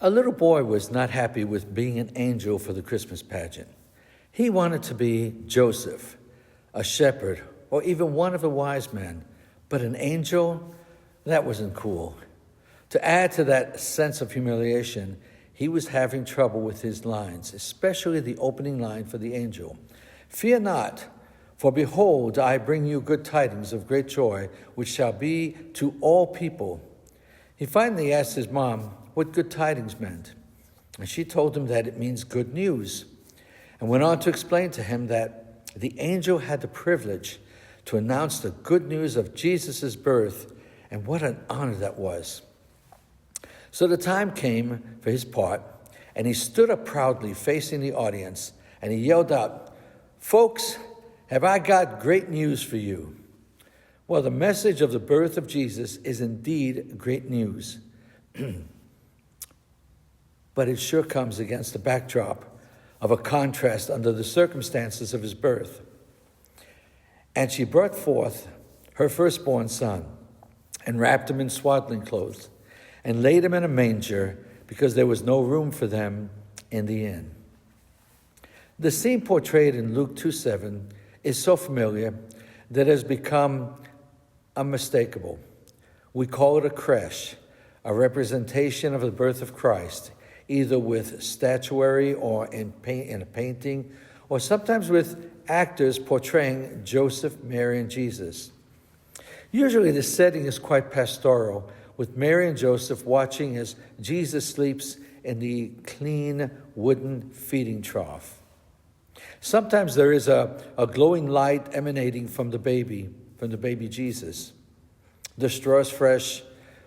A little boy was not happy with being an angel for the Christmas pageant. He wanted to be Joseph, a shepherd, or even one of the wise men. But an angel, that wasn't cool. To add to that sense of humiliation, he was having trouble with his lines, especially the opening line for the angel. "Fear not, for behold, I bring you good tidings of great joy, which shall be to all people." He finally asked his mom what good tidings meant, and she told him that it means good news, and went on to explain to him that the angel had the privilege to announce the good news of Jesus' birth, and what an honor that was. So the time came for his part, and he stood up proudly facing the audience, and he yelled out, "Folks, have I got great news for you?" Well, the message of the birth of Jesus is indeed great news. But it sure comes against the backdrop of a contrast under the circumstances of his birth. "And she brought forth her firstborn son, and wrapped him in swaddling clothes, and laid him in a manger, because there was no room for them in the inn." The scene portrayed in Luke 2:7 is so familiar that it has become unmistakable. We call it a creche, a representation of the birth of Christ, either with statuary or in a painting, or sometimes with actors portraying Joseph, Mary, and Jesus. Usually the setting is quite pastoral, with Mary and Joseph watching as Jesus sleeps in the clean wooden feeding trough. Sometimes there is a glowing light emanating from the baby Jesus. The straw is fresh.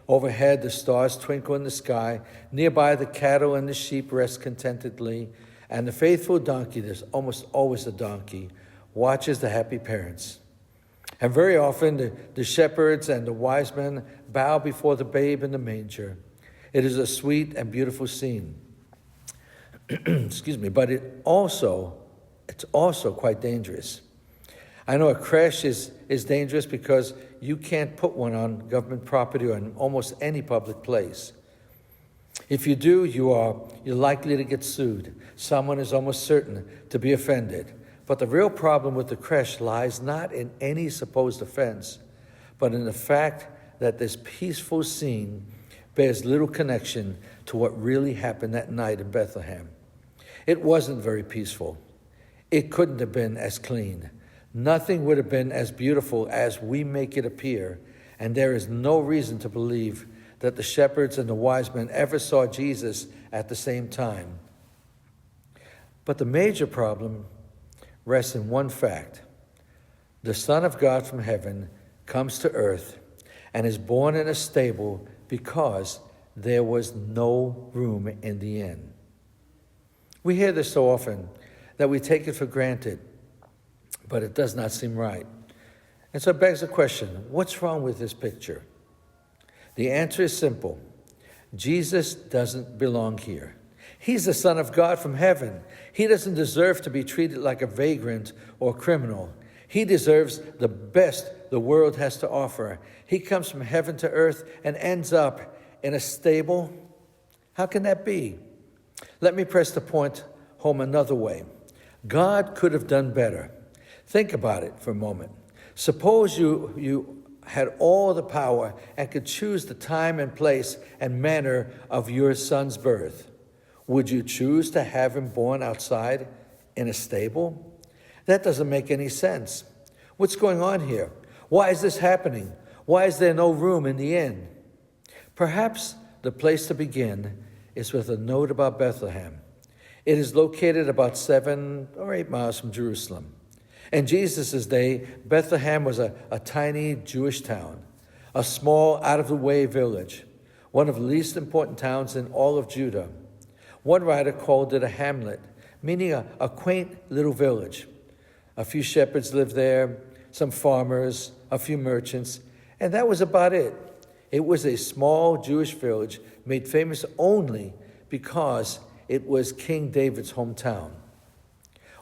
Overhead, the stars twinkle in the sky. Nearby, the cattle and the sheep rest contentedly. And the faithful donkey, there's almost always a donkey, watches the happy parents. And very often, the shepherds and the wise men bow before the babe in the manger. It is a sweet and beautiful scene. Excuse me, but it's also quite dangerous. I know a creche is dangerous because you can't put one on government property or in almost any public place. If you do, you're likely to get sued. Someone is almost certain to be offended. But the real problem with the creche lies not in any supposed offense, but in the fact that this peaceful scene bears little connection to what really happened that night in Bethlehem. It wasn't very peaceful. It couldn't have been as clean. Nothing would have been as beautiful as we make it appear, and there is no reason to believe that the shepherds and the wise men ever saw Jesus at the same time. But the major problem rests in one fact. The Son of God from heaven comes to earth and is born in a stable because there was no room in the inn. We hear this so often that we take it for granted, but it does not seem right. And so it begs the question, what's wrong with this picture? The answer is simple. Jesus doesn't belong here. He's the Son of God from heaven. He doesn't deserve to be treated like a vagrant or criminal. He deserves the best the world has to offer. He comes from heaven to earth and ends up in a stable. How can that be? Let me press the point home another way. God could have done better. Think about it for a moment. Suppose you had all the power and could choose the time and place and manner of your son's birth. Would you choose to have him born outside in a stable? That doesn't make any sense. What's going on here? Why is this happening? Why is there no room in the inn? Perhaps the place to begin is with a note about Bethlehem. It is located about 7 or 8 miles from Jerusalem. In Jesus' day, Bethlehem was a tiny Jewish town, a small, out-of-the-way village, one of the least important towns in all of Judah. One writer called it a hamlet, meaning a quaint little village. A few shepherds lived there, some farmers, a few merchants, and that was about it. It was a small Jewish village made famous only because it was King David's hometown.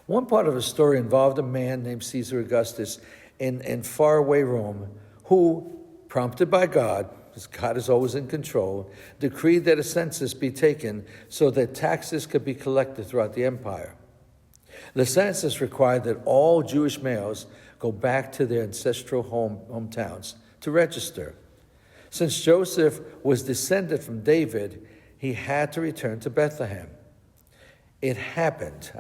One part of the story involved a man named Caesar Augustus in faraway Rome who, prompted by God, because God is always in control, decreed that a census be taken so that taxes could be collected throughout the empire. The census required that all Jewish males go back to their ancestral hometowns to register. Since Joseph was descended from David, he had to return to Bethlehem. It happened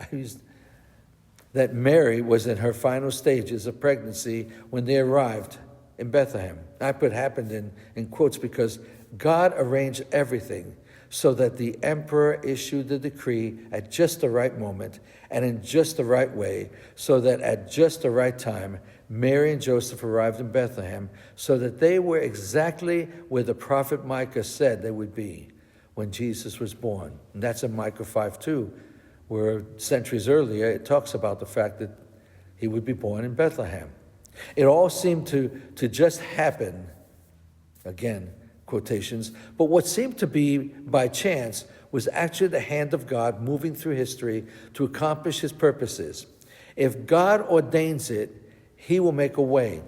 that Mary was in her final stages of pregnancy when they arrived in Bethlehem. I put happened in quotes because God arranged everything so that the emperor issued the decree at just the right moment and in just the right way, so that at just the right time, Mary and Joseph arrived in Bethlehem, so that they were exactly where the prophet Micah said they would be when Jesus was born. And that's in Micah 5:2, where centuries earlier it talks about the fact that he would be born in Bethlehem. It all seemed to just happen, again, quotations, but what seemed to be by chance was actually the hand of God moving through history to accomplish his purposes. If God ordains it, he will make a way.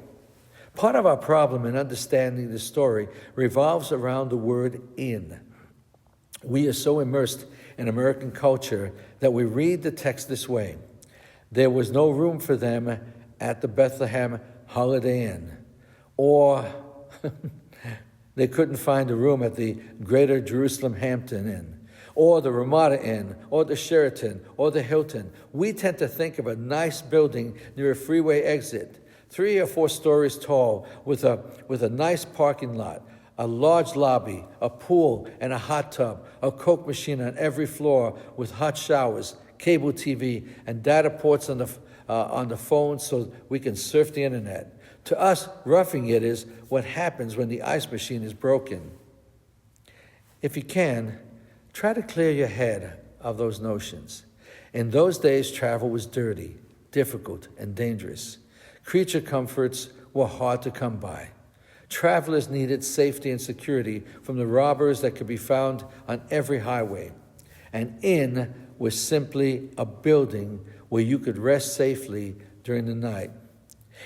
Part of our problem in understanding this story revolves around the word "in." We are so immersed in American culture that we read the text this way: there was no room for them at the Bethlehem Holiday Inn, or they couldn't find a room at the Greater Jerusalem Hampton Inn, or the Ramada Inn, or the Sheraton, or the Hilton. We tend to think of a nice building near a freeway exit, 3 or 4 stories tall, with a nice parking lot, a large lobby, a pool, and a hot tub, a Coke machine on every floor with hot showers, cable TV, and data ports on the phone so we can surf the internet. To us, roughing it is what happens when the ice machine is broken. If you can, try to clear your head of those notions. In those days, travel was dirty, difficult, and dangerous. Creature comforts were hard to come by. Travelers needed safety and security from the robbers that could be found on every highway. An inn was simply a building where you could rest safely during the night.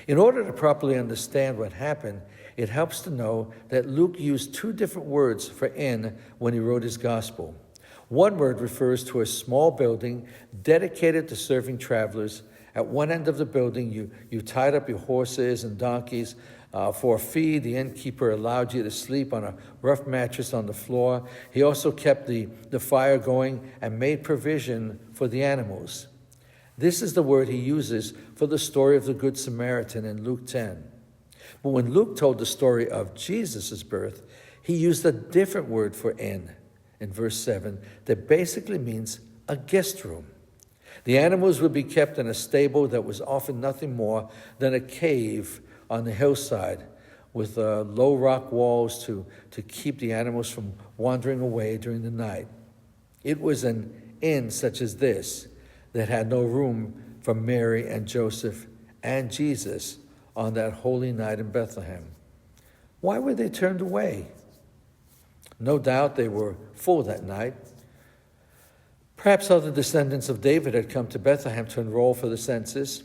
In order to properly understand what happened, it helps to know that Luke used 2 different words for inn when he wrote his gospel. One word refers to a small building dedicated to serving travelers. At one end of the building, you tied up your horses and donkeys. For a fee, the innkeeper allowed you to sleep on a rough mattress on the floor. He also kept the fire going and made provision for the animals. This is the word he uses for the story of the Good Samaritan in Luke 10. But when Luke told the story of Jesus' birth, he used a different word for inn in verse 7 that basically means a guest room. The animals would be kept in a stable that was often nothing more than a cave on the hillside with low rock walls to keep the animals from wandering away during the night. It was an inn such as this that had no room for Mary and Joseph and Jesus on that holy night in Bethlehem. Why were they turned away? No doubt they were full that night. Perhaps other descendants of David had come to Bethlehem to enroll for the census,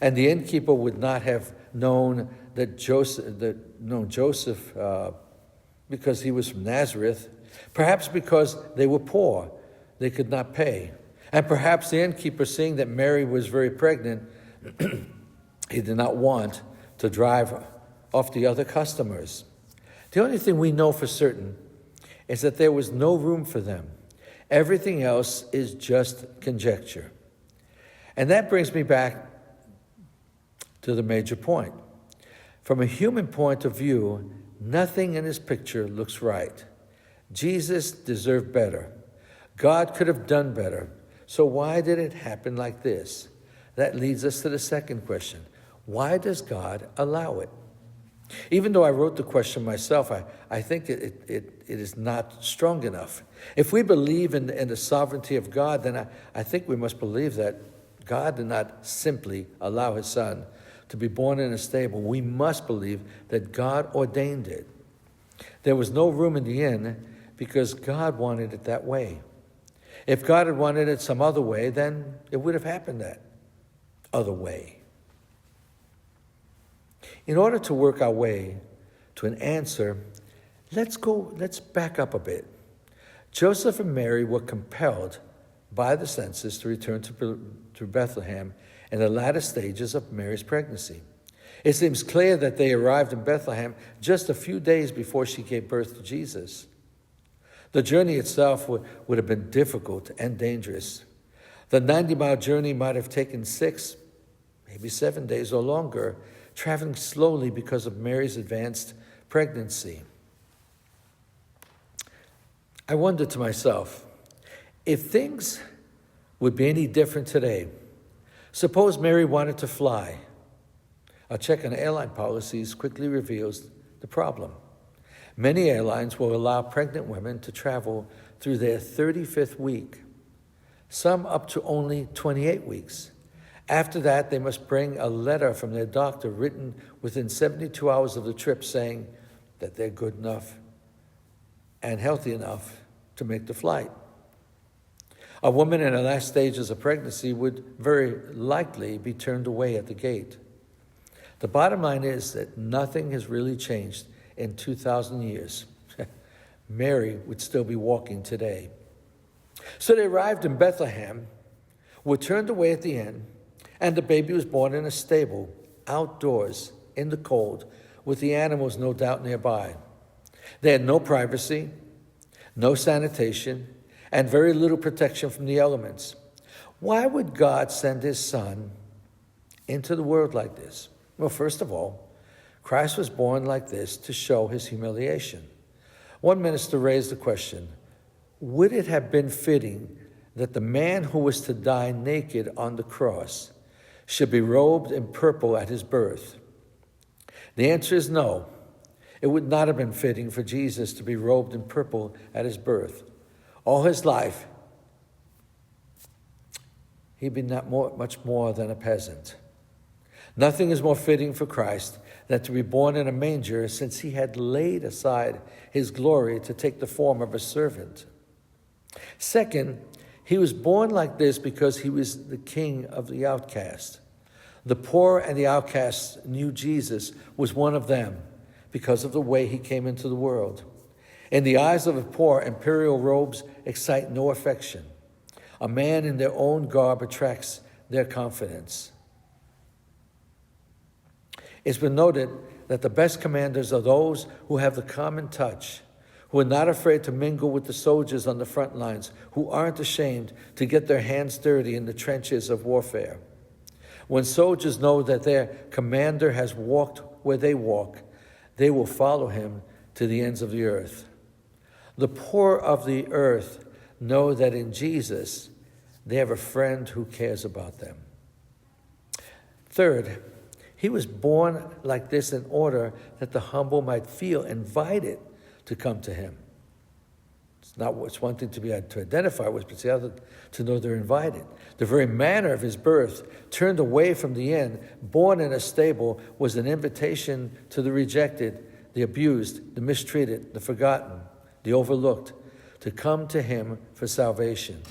and the innkeeper would not have known Joseph because he was from Nazareth. Perhaps because they were poor, they could not pay. And perhaps the innkeeper, seeing that Mary was very pregnant, he did not want to drive off the other customers. The only thing we know for certain is that there was no room for them. Everything else is just conjecture. And that brings me back to the major point. From a human point of view, nothing in this picture looks right. Jesus deserved better. God could have done better. So why did it happen like this? That leads us to the second question. Why does God allow it? Even though I wrote the question myself, I think it is not strong enough. If we believe in the sovereignty of God, then I think we must believe that God did not simply allow his son to be born in a stable. We must believe that God ordained it. There was no room in the inn because God wanted it that way. If God had wanted it some other way, then it would have happened that other way. In order to work our way to an answer, Let's back up a bit. Joseph and Mary were compelled by the census to return to Bethlehem in the latter stages of Mary's pregnancy. It seems clear that they arrived in Bethlehem just a few days before she gave birth to Jesus. The journey itself would have been difficult and dangerous. The 90-mile journey might have taken 6, maybe 7 days or longer, traveling slowly because of Mary's advanced pregnancy. I wondered to myself, if things would be any different today, suppose Mary wanted to fly. A check on airline policies quickly reveals the problem. Many airlines will allow pregnant women to travel through their 35th week, some up to only 28 weeks. After that, they must bring a letter from their doctor written within 72 hours of the trip saying that they're good enough and healthy enough to make the flight. A woman in her last stages of pregnancy would very likely be turned away at the gate. The bottom line is that nothing has really changed in 2,000 years. Mary would still be walking today. So they arrived in Bethlehem, were turned away at the inn, and the baby was born in a stable, outdoors, in the cold, with the animals no doubt nearby. They had no privacy, no sanitation, and very little protection from the elements. Why would God send his son into the world like this? Well, first of all, Christ was born like this to show his humiliation. One minister raised the question, would it have been fitting that the man who was to die naked on the cross should be robed in purple at his birth? The answer is no. It would not have been fitting for Jesus to be robed in purple at his birth. All his life, he'd been much more than a peasant. Nothing is more fitting for Christ than to be born in a manger, since he had laid aside his glory to take the form of a servant. Second, he was born like this because he was the king of the outcast. The poor and the outcasts knew Jesus was one of them because of the way he came into the world. In the eyes of the poor, imperial robes excite no affection. A man in their own garb attracts their confidence. It's been noted that the best commanders are those who have the common touch, who are not afraid to mingle with the soldiers on the front lines, who aren't ashamed to get their hands dirty in the trenches of warfare. When soldiers know that their commander has walked where they walk, they will follow him to the ends of the earth. The poor of the earth know that in Jesus, they have a friend who cares about them. Third, he was born like this in order that the humble might feel invited to come to him. It's one thing to identify with, but it's the other to know they're invited. The very manner of his birth, turned away from the inn, born in a stable, was an invitation to the rejected, the abused, the mistreated, the forgotten, the overlooked, to come to him for salvation.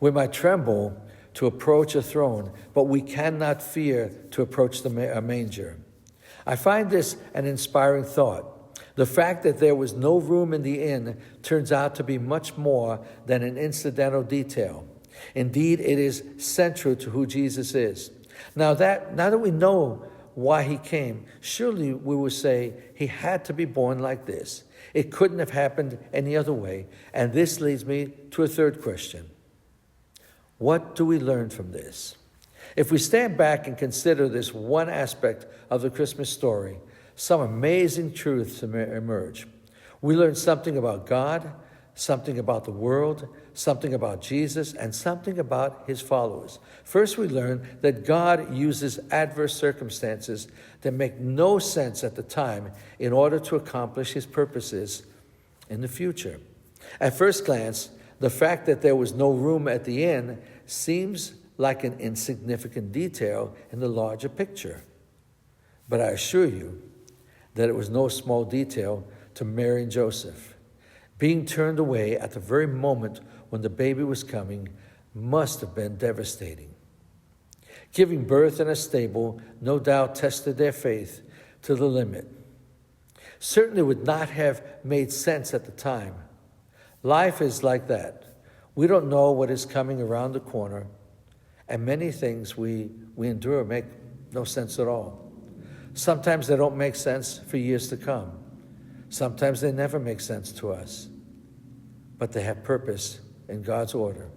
We might tremble to approach a throne, but we cannot fear to approach a manger. I find this an inspiring thought. The fact that there was no room in the inn turns out to be much more than an incidental detail. Indeed, it is central to who Jesus is. Now that we know why he came, surely we will say he had to be born like this. It couldn't have happened any other way. And this leads me to a third question. What do we learn from this? If we stand back and consider this one aspect of the Christmas story, some amazing truths emerge. We learn something about God, something about the world, something about Jesus, and something about his followers. First, we learn that God uses adverse circumstances that make no sense at the time in order to accomplish his purposes in the future. At first glance, the fact that there was no room at the inn seems like an insignificant detail in the larger picture. But I assure you that it was no small detail to Mary and Joseph. Being turned away at the very moment when the baby was coming must have been devastating. Giving birth in a stable no doubt tested their faith to the limit. certainly would not have made sense at the time. Life is like that. We don't know what is coming around the corner, and many things we endure make no sense at all. Sometimes they don't make sense for years to come. Sometimes they never make sense to us, but they have purpose in God's order.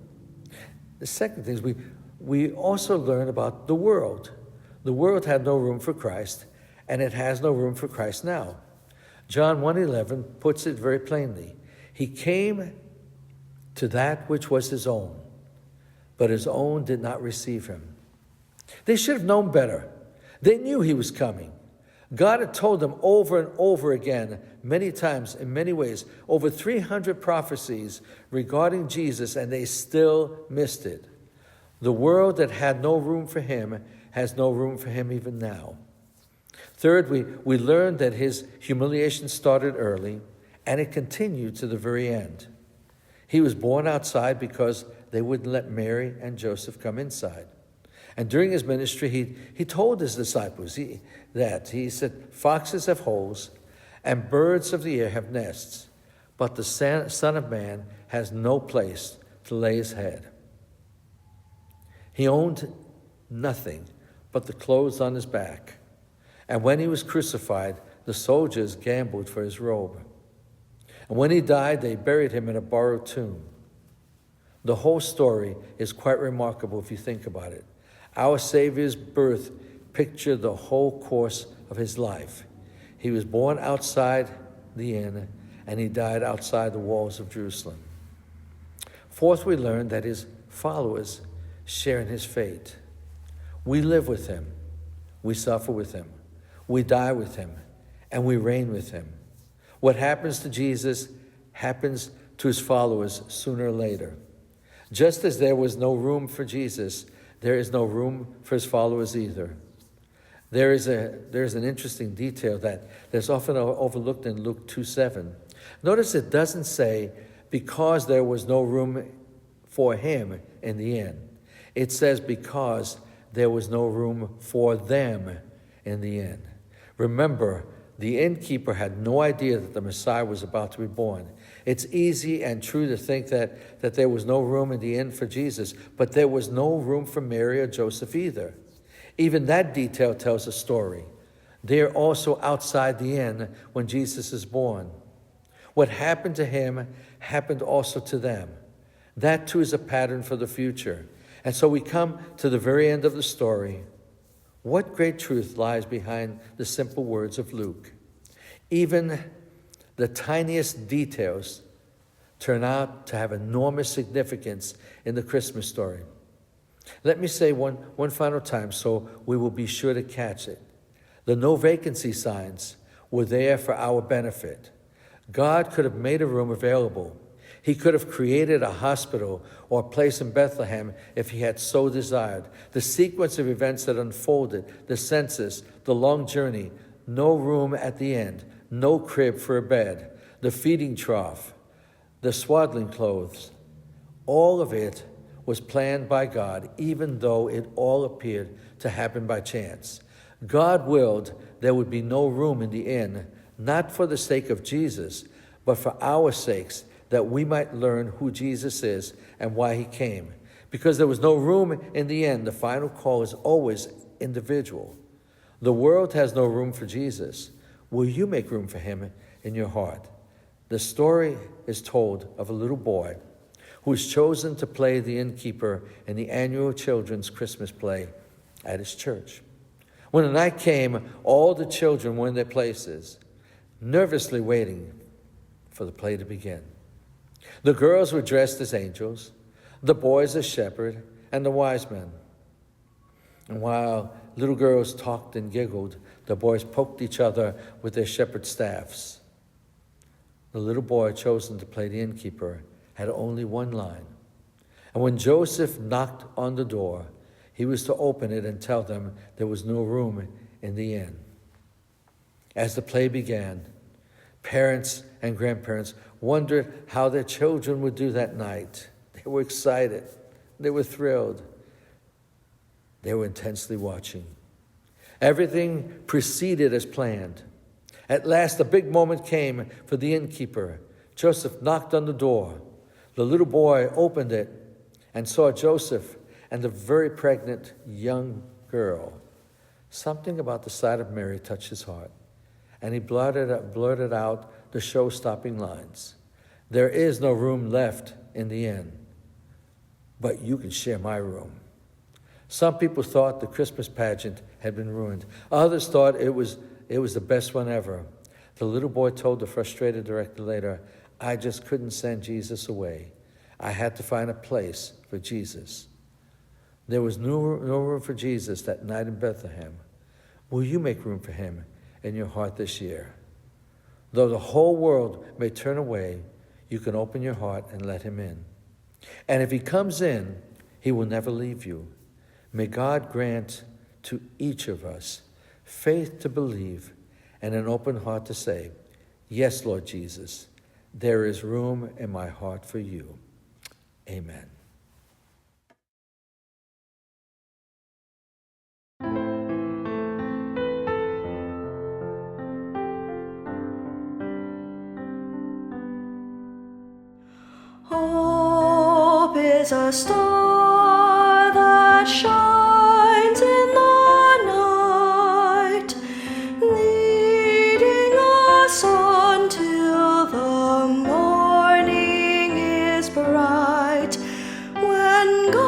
The second thing is we also learn about the world. The world had no room for Christ, and it has no room for Christ now. John 1:11 puts it very plainly. He came to that which was his own, but his own did not receive him. They should have known better. They knew he was coming. God had told them over and over again, many times, in many ways, over 300 prophecies regarding Jesus, and they still missed it. The world that had no room for him has no room for him even now. Third, we learned that his humiliation started early, and it continued to the very end. He was born outside because they wouldn't let Mary and Joseph come inside. And during his ministry, he told his disciples that he said, "Foxes have holes, and birds of the air have nests, but the Son of Man has no place to lay his head." He owned nothing but the clothes on his back. And when he was crucified, the soldiers gambled for his robe. And when he died, they buried him in a borrowed tomb. The whole story is quite remarkable if you think about it. Our Savior's birth pictured the whole course of his life. He was born outside the inn, and he died outside the walls of Jerusalem. Fourth, we learned that his followers share in his fate. We live with him, we suffer with him, we die with him, and we reign with him. What happens to Jesus happens to his followers sooner or later. Just as there was no room for Jesus, there is no room for his followers either. There's an interesting detail that's often overlooked in Luke 2:7. Notice it doesn't say, because there was no room for him in the inn. It says, because there was no room for them in the inn. Remember, the innkeeper had no idea that the Messiah was about to be born. It's easy and true to think that there was no room in the inn for Jesus, but there was no room for Mary or Joseph either. Even that detail tells a story. They're also outside the inn when Jesus is born. What happened to him happened also to them. That too is a pattern for the future. And so we come to the very end of the story. What great truth lies behind the simple words of Luke? Even the tiniest details turn out to have enormous significance in the Christmas story. Let me say one final time so we will be sure to catch it. The no vacancy signs were there for our benefit. God could have made a room available. He could have created a hospital or a place in Bethlehem if he had so desired. The sequence of events that unfolded, the census, the long journey, no room at the end, no crib for a bed, the feeding trough, the swaddling clothes, all of it was planned by God, even though it all appeared to happen by chance. God willed there would be no room in the inn, not for the sake of Jesus, but for our sakes, that we might learn who Jesus is and why he came. Because there was no room in the inn, the final call is always individual. The world has no room for Jesus. Will you make room for him in your heart? The story is told of a little boy who was chosen to play the innkeeper in the annual children's Christmas play at his church. When the night came, all the children were in their places, nervously waiting for the play to begin. The girls were dressed as angels, the boys as shepherd, and the wise men. And while little girls talked and giggled, the boys poked each other with their shepherd staffs. The little boy chosen to play the innkeeper had only one line. And when Joseph knocked on the door, he was to open it and tell them there was no room in the inn. As the play began, parents and grandparents wondered how their children would do that night. They were excited. They were thrilled. They were intensely watching. Everything proceeded as planned. At last, the big moment came for the innkeeper. Joseph knocked on the door. The little boy opened it and saw Joseph and the very pregnant young girl. Something about the sight of Mary touched his heart, and he blurted out the show-stopping lines. "There is no room left in the inn, but you can share my room." Some people thought the Christmas pageant had been ruined. Others thought it was the best one ever. The little boy told the frustrated director later, "I just couldn't send Jesus away. I had to find a place for Jesus." There was no room for Jesus that night in Bethlehem. Will you make room for him in your heart this year? Though the whole world may turn away, you can open your heart and let him in. And if he comes in, he will never leave you. May God grant to each of us faith to believe and an open heart to say, "Yes, Lord Jesus, there is room in my heart for you." Amen. Hope is a star that shines in the night, leading us on till the morning is bright. When God